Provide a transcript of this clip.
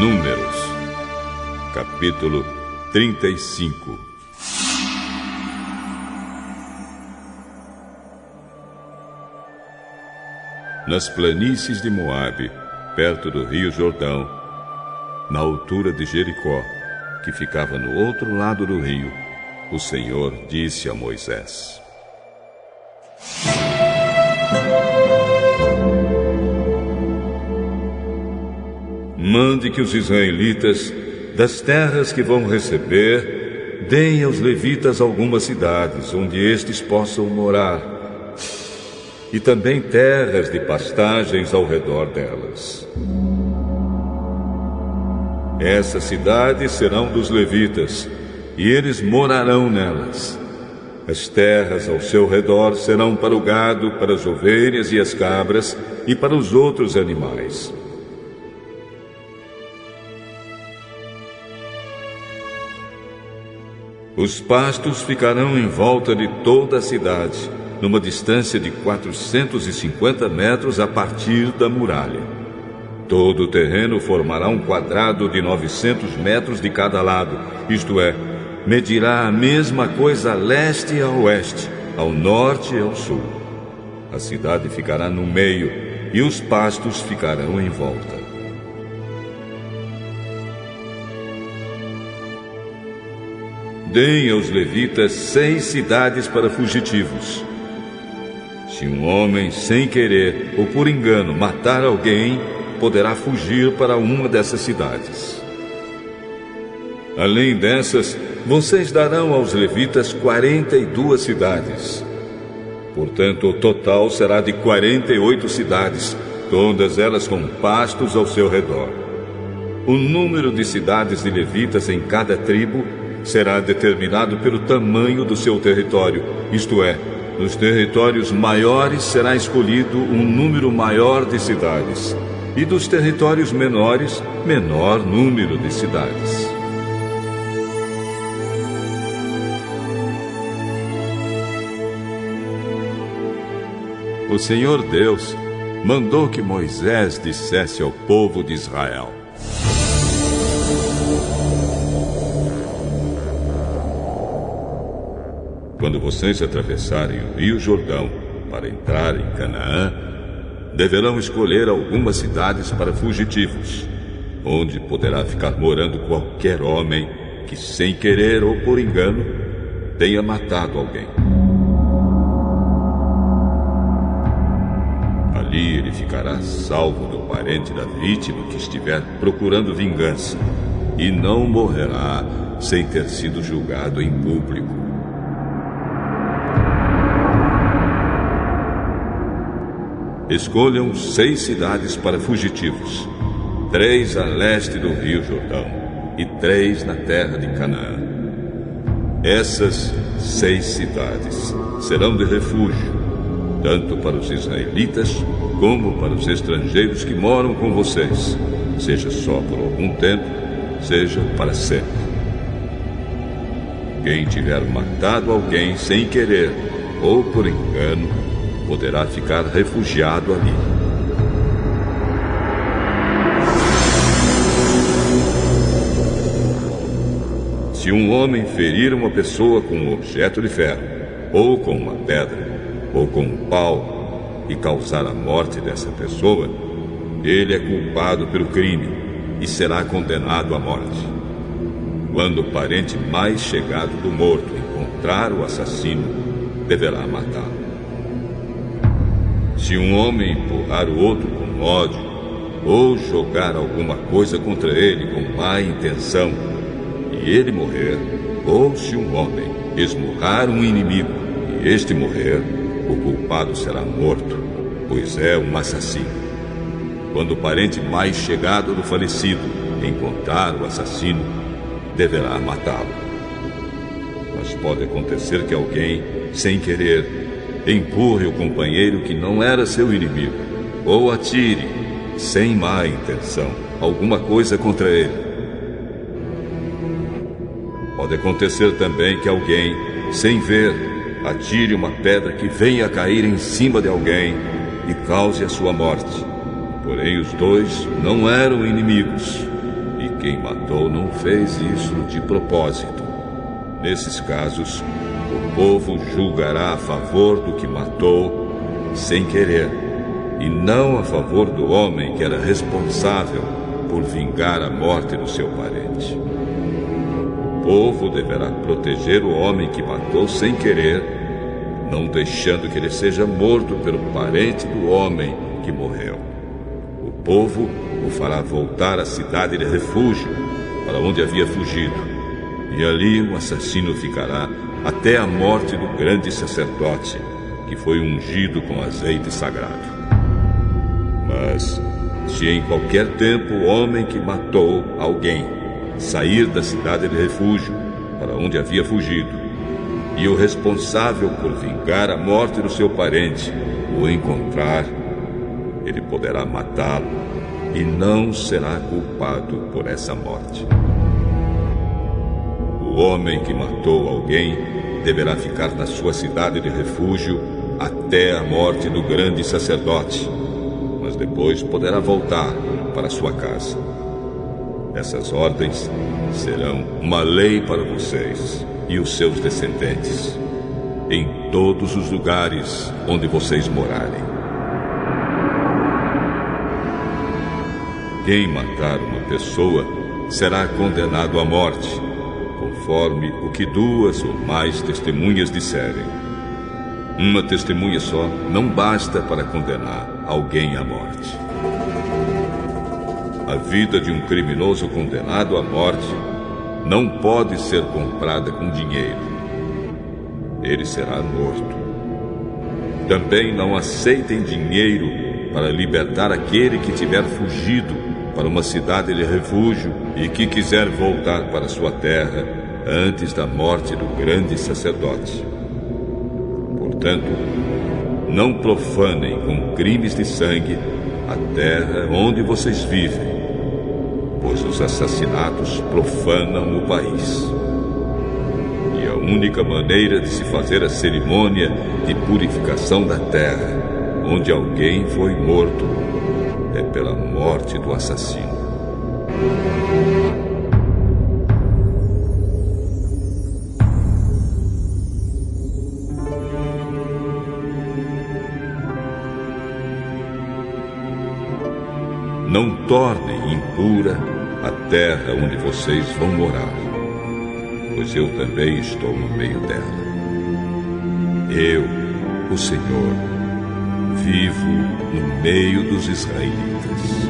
Números, capítulo 35. Nas planícies de Moabe, perto do rio Jordão, na altura de Jericó, que ficava no outro lado do rio, o Senhor disse a Moisés: Mande que os israelitas, das terras que vão receber, deem aos levitas algumas cidades onde estes possam morar, e também terras de pastagens ao redor delas. Essas cidades serão dos levitas, e eles morarão nelas. As terras ao seu redor serão para o gado, para as ovelhas e as cabras, e para os outros animais. Os pastos ficarão em volta de toda a cidade, numa distância de 450 metros a partir da muralha. Todo o terreno formará um quadrado de 900 metros de cada lado, isto é, medirá a mesma coisa a leste e a oeste, ao norte e ao sul. A cidade ficará no meio e os pastos ficarão em volta. Deem aos levitas 6 cidades para fugitivos. Se um homem, sem querer ou por engano, matar alguém, poderá fugir para uma dessas cidades. Além dessas, vocês darão aos levitas 42 cidades. Portanto, o total será de 48 cidades, todas elas com pastos ao seu redor. O número de cidades de levitas em cada tribo será determinado pelo tamanho do seu território, isto é, nos territórios maiores será escolhido um número maior de cidades, e dos territórios menores, menor número de cidades. O Senhor Deus mandou que Moisés dissesse ao povo de Israel: Quando vocês atravessarem o rio Jordão para entrar em Canaã, deverão escolher algumas cidades para fugitivos, onde poderá ficar morando qualquer homem que, sem querer ou por engano, tenha matado alguém. Ali ele ficará salvo do parente da vítima que estiver procurando vingança, e não morrerá sem ter sido julgado em público. Escolham 6 cidades para fugitivos, 3 a leste do rio Jordão e 3 na terra de Canaã. Essas 6 cidades serão de refúgio, tanto para os israelitas como para os estrangeiros que moram com vocês, seja só por algum tempo, seja para sempre. Quem tiver matado alguém sem querer ou por engano, poderá ficar refugiado ali. Se um homem ferir uma pessoa com um objeto de ferro, ou com uma pedra, ou com um pau, e causar a morte dessa pessoa, ele é culpado pelo crime e será condenado à morte. Quando o parente mais chegado do morto encontrar o assassino, deverá matá-lo. Se um homem empurrar o outro com ódio, ou jogar alguma coisa contra ele com má intenção, e ele morrer, ou se um homem esmurrar um inimigo e este morrer, o culpado será morto, pois é um assassino. Quando o parente mais chegado do falecido encontrar o assassino, deverá matá-lo. Mas pode acontecer que alguém, sem querer, empurre o companheiro que não era seu inimigo, ou atire, sem má intenção, alguma coisa contra ele. Pode acontecer também que alguém, sem ver, atire uma pedra que venha a cair em cima de alguém e cause a sua morte. Porém, os dois não eram inimigos, quem matou não fez isso de propósito. Nesses casos, o povo julgará a favor do que matou sem querer, e não a favor do homem que era responsável por vingar a morte do seu parente. O povo deverá proteger o homem que matou sem querer, não deixando que ele seja morto pelo parente do homem que morreu. O povo o fará voltar à cidade de refúgio, para onde havia fugido, e ali o assassino ficará até a morte do grande sacerdote, que foi ungido com azeite sagrado. Mas, se em qualquer tempo o homem que matou alguém sair da cidade de refúgio, para onde havia fugido, e o responsável por vingar a morte do seu parente o encontrar, ele poderá matá-lo e não será culpado por essa morte. O homem que matou alguém deverá ficar na sua cidade de refúgio até a morte do grande sacerdote, mas depois poderá voltar para sua casa. Essas ordens serão uma lei para vocês e os seus descendentes, em todos os lugares onde vocês morarem. Quem matar uma pessoa será condenado à morte, conforme o que 2 ou mais testemunhas disserem. Uma testemunha só não basta para condenar alguém à morte. A vida de um criminoso condenado à morte não pode ser comprada com dinheiro. Ele será morto. Também não aceitem dinheiro para libertar aquele que tiver fugido para uma cidade de refúgio e que quiser voltar para sua terra antes da morte do grande sacerdote. Portanto, não profanem com crimes de sangue a terra onde vocês vivem, pois os assassinatos profanam o país. E a única maneira de se fazer a cerimônia de purificação da terra, onde alguém foi morto, é pela morte do assassino. Não tornem impura a terra onde vocês vão morar, pois eu também estou no meio dela. Eu, o Senhor, vivo no meio dos israelitas.